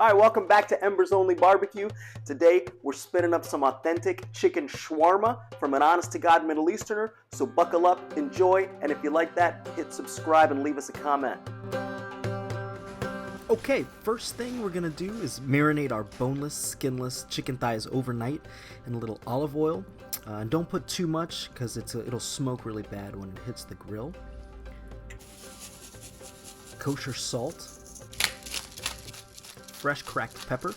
All right, welcome back to Embers Only Barbecue. Today, we're spinning up some authentic chicken shawarma from an honest-to-God Middle Easterner. So buckle up, enjoy, and if you like that, hit subscribe and leave us a comment. Okay, first thing we're gonna do is marinate our boneless, skinless chicken thighs overnight in a little olive oil. And don't put too much because it'll smoke really bad when it hits the grill. Kosher salt, fresh cracked pepper,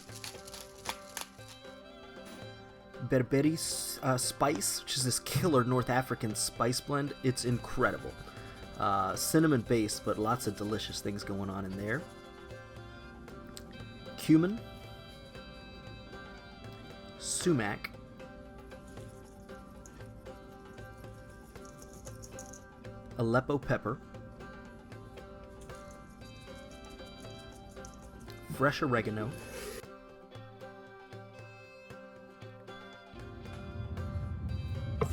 berberi spice, which is this killer North African spice blend. It's incredible. Cinnamon based, but lots of delicious things going on in there. Cumin, sumac, Aleppo pepper, fresh oregano,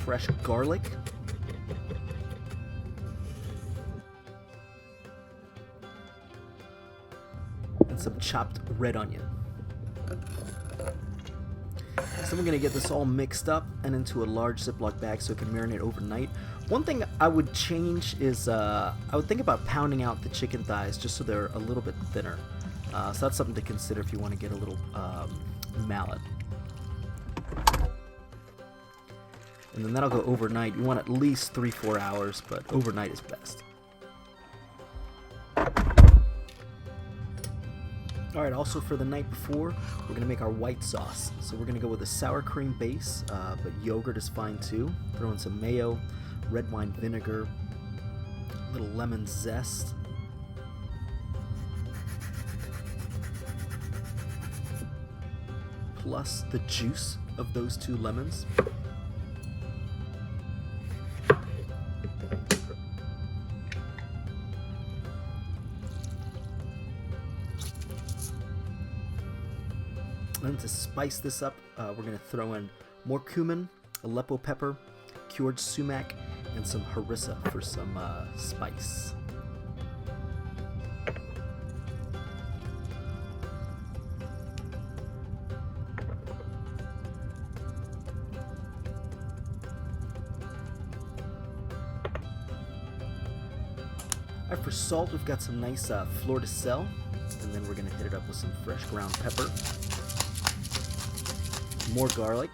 fresh garlic, and some chopped red onion. So we're going to get this all mixed up and into a large Ziploc bag so it can marinate overnight. One thing I would change is I would think about pounding out the chicken thighs just so they're a little bit thinner. So that's something to consider if you want to get a little mallet. And then that'll go overnight. You want at least 3-4 hours, but overnight is best. Alright, also for the night before, we're going to make our white sauce. So we're going to go with a sour cream base, but yogurt is fine too. Throw in some mayo, red wine vinegar, a little lemon zest, plus the juice of those 2 lemons. And to spice this up, we're going to throw in more cumin, Aleppo pepper, cured sumac, and some harissa for some spice. Alright, for salt, we've got some nice fleur de sel, and then we're going to hit it up with some fresh ground pepper. More garlic,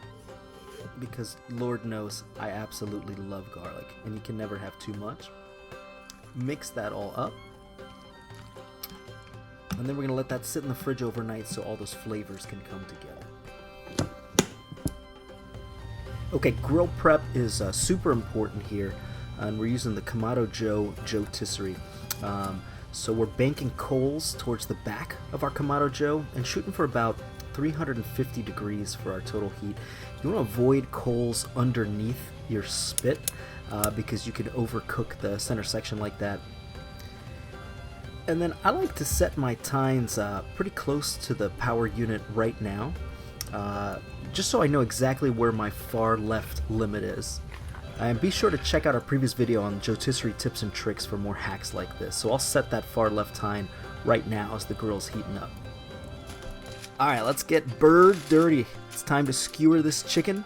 because Lord knows I absolutely love garlic, and you can never have too much. Mix that all up, and then we're going to let that sit in the fridge overnight so all those flavors can come together. Okay, grill prep is super important here, and we're using the Kamado Joe Joetisserie. So we're banking coals towards the back of our Kamado Joe and shooting for about 350 degrees for our total heat. You want to avoid coals underneath your spit because you can overcook the center section like that. And then I like to set my tines pretty close to the power unit right now, just so I know exactly where my far left limit is. And be sure to check out our previous video on Joetisserie tips and tricks for more hacks like this. So I'll set that far left tine right now as the grill's heating up. Alright, let's get bird dirty. It's time to skewer this chicken.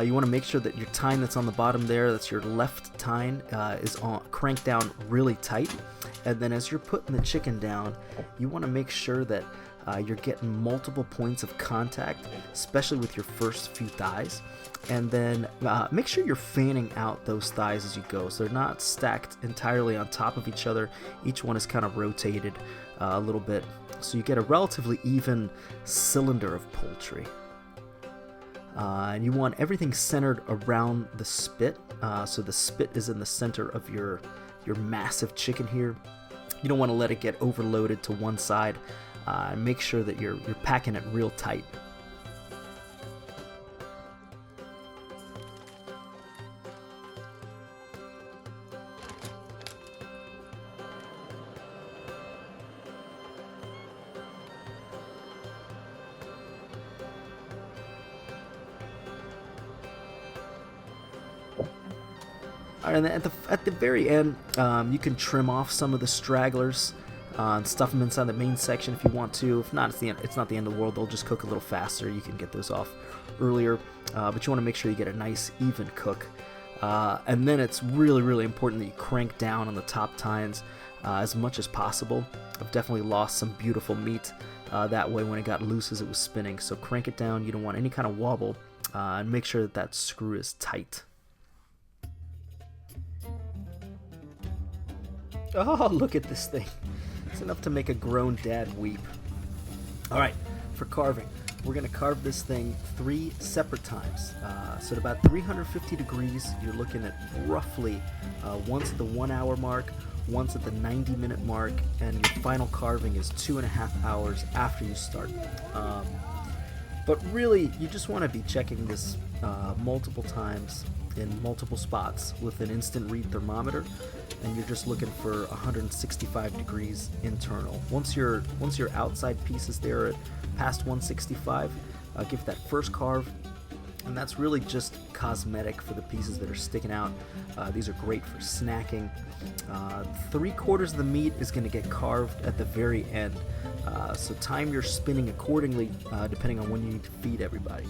You want to make sure that your tine that's on the bottom there, that's your left tine, is cranked down really tight. And then as you're putting the chicken down, you want to make sure that you're getting multiple points of contact, especially with your first few thighs. And then make sure you're fanning out those thighs as you go, so they're not stacked entirely on top of each other. Each one is kind of rotated a little bit, so you get a relatively even cylinder of poultry. And you want everything centered around the spit, so the spit is in the center of your massive chicken here. You don't want to let it get overloaded to one side. And make sure that you're packing it real tight. All right, and at the very end, you can trim off some of the stragglers. And stuff them inside the main section if you want to. If not, it's not the end of the world. They'll just cook a little faster. You can get those off earlier, but you want to make sure you get a nice even cook. And then it's really, really important that you crank down on the top tines as much as possible. I've definitely lost some beautiful meat that way when it got loose as it was spinning. So crank it down. You don't want any kind of wobble, and make sure that that screw is tight. Oh, look at this thing. It's enough to make a grown dad weep. Alright, for carving, we're going to carve this thing 3 separate times. So at about 350 degrees, you're looking at roughly once at the 1 hour mark, once at the 90-minute mark, and your final carving is 2.5 hours after you start. But really, you just want to be checking this multiple times in multiple spots with an instant read thermometer, and you're just looking for 165 degrees internal. Once your outside piece is there at past 165, give that first carve, and that's really just cosmetic for the pieces that are sticking out. These are great for snacking. 3/4 of the meat is going to get carved at the very end, so time your spinning accordingly depending on when you need to feed everybody.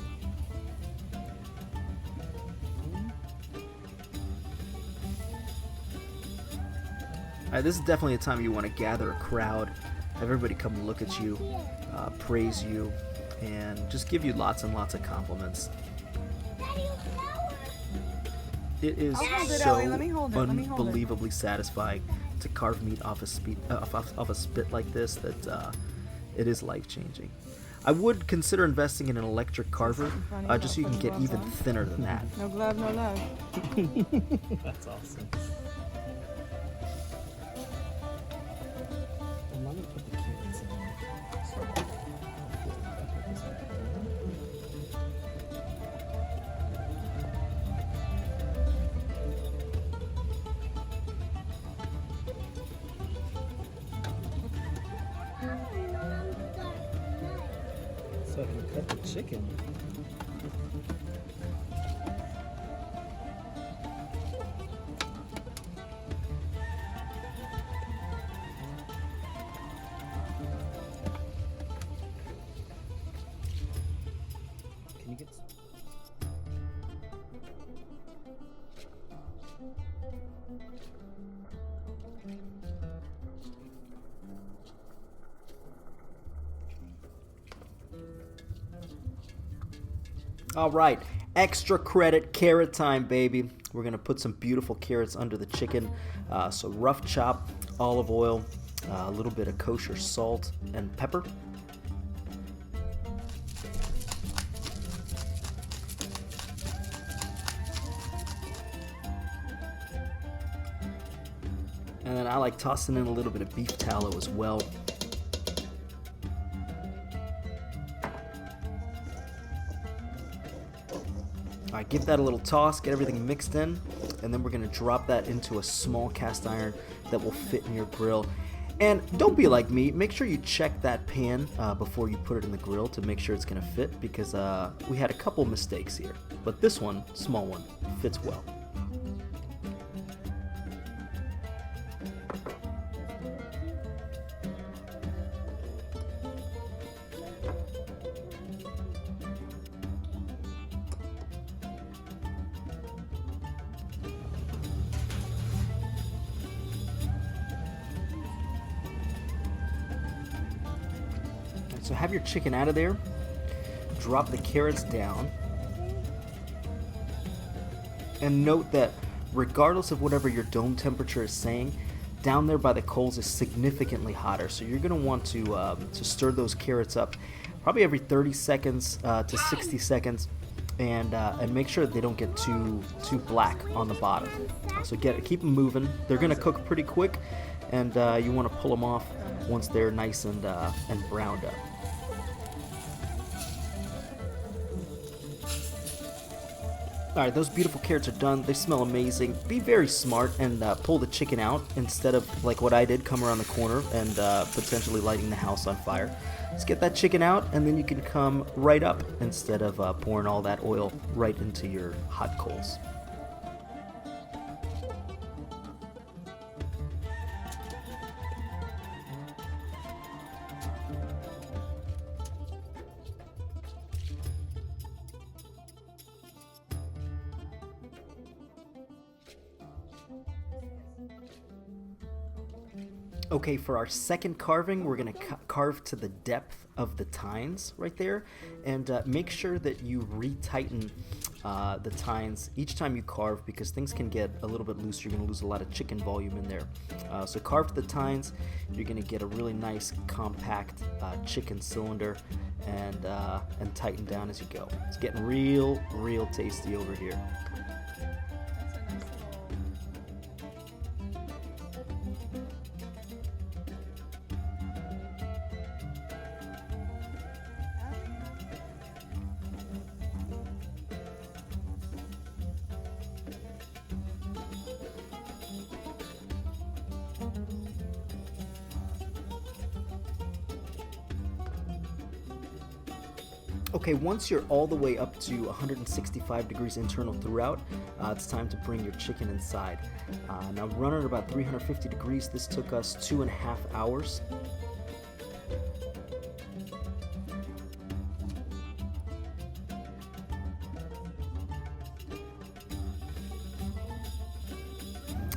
This is definitely a time you want to gather a crowd, have everybody come look at you, praise you, and just give you lots and lots of compliments. It is so unbelievably satisfying to carve meat off a spit like this that it is life-changing. I would consider investing in an electric carver, just so you can get even thinner than that. No glove, no love. That's awesome. So I can cut the chicken. Can you get some? All right, extra credit carrot time, baby. We're gonna put some beautiful carrots under the chicken. So rough chop, olive oil, a little bit of kosher salt and pepper. And then I like tossing in a little bit of beef tallow as well. All right, give that a little toss, get everything mixed in, and then we're gonna drop that into a small cast iron that will fit in your grill. And don't be like me, make sure you check that pan before you put it in the grill to make sure it's gonna fit, because we had a couple mistakes here. But this one, small one, fits well. So have your chicken out of there, drop the carrots down, and note that regardless of whatever your dome temperature is saying, down there by the coals is significantly hotter. So you're going to want to stir those carrots up probably every 30 seconds to 60 seconds, and make sure that they don't get too black on the bottom. So keep them moving. They're going to cook pretty quick, and you want to pull them off once they're nice and browned up. Alright, those beautiful carrots are done. They smell amazing. Be very smart and pull the chicken out instead of, like what I did, come around the corner and potentially lighting the house on fire. Just get that chicken out, and then you can come right up instead of pouring all that oil right into your hot coals. Okay, for our second carving, we're going to carve to the depth of the tines right there, and make sure that you retighten the tines each time you carve, because things can get a little bit loose. You're going to lose a lot of chicken volume in there. So carve to the tines, you're going to get a really nice compact chicken cylinder, and tighten down as you go. It's getting real tasty over here. Okay, once you're all the way up to 165 degrees internal throughout, it's time to bring your chicken inside. Now running at about 350 degrees, this took us 2.5 hours.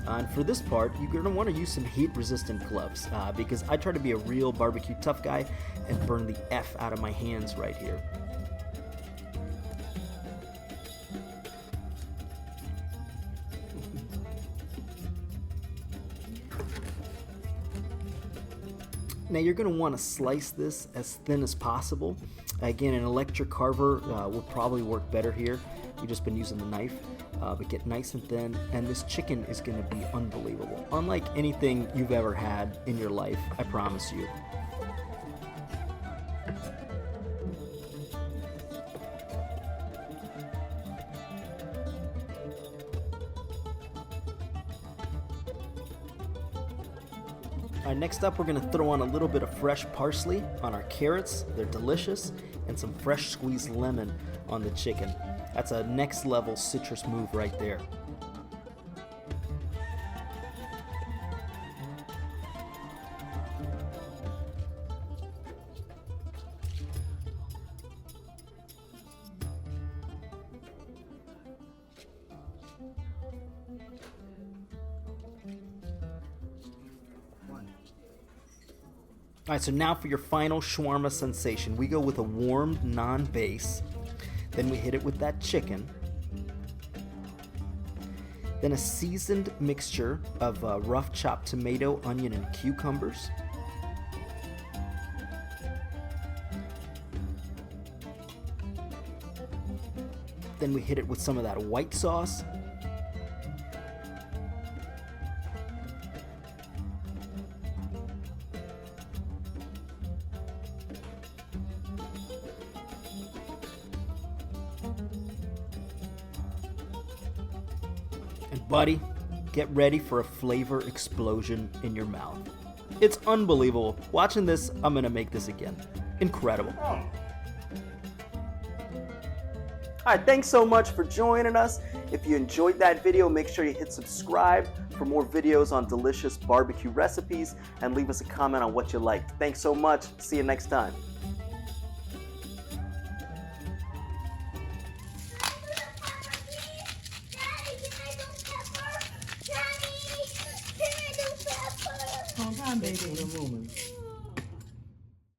And for this part, you're going to want to use some heat-resistant gloves, because I try to be a real barbecue tough guy and burn the F out of my hands right here. Now you're going to want to slice this as thin as possible. Again, an electric carver will probably work better here. We've just been using the knife, but get nice and thin, and this chicken is going to be unbelievable. Unlike anything you've ever had in your life, I promise you. Next up, we're going to throw on a little bit of fresh parsley on our carrots. They're delicious. And some fresh squeezed lemon on the chicken. That's a next level citrus move right there. Alright, so now for your final shawarma sensation. We go with a warmed naan base. Then we hit it with that chicken. Then a seasoned mixture of rough chopped tomato, onion, and cucumbers. Then we hit it with some of that white sauce. And buddy, get ready for a flavor explosion in your mouth. It's unbelievable. Watching this, I'm gonna make this again. Incredible. Alright, thanks so much for joining us. If you enjoyed that video, make sure you hit subscribe for more videos on delicious barbecue recipes, and leave us a comment on what you liked. Thanks so much. See you next time. Hold on, baby.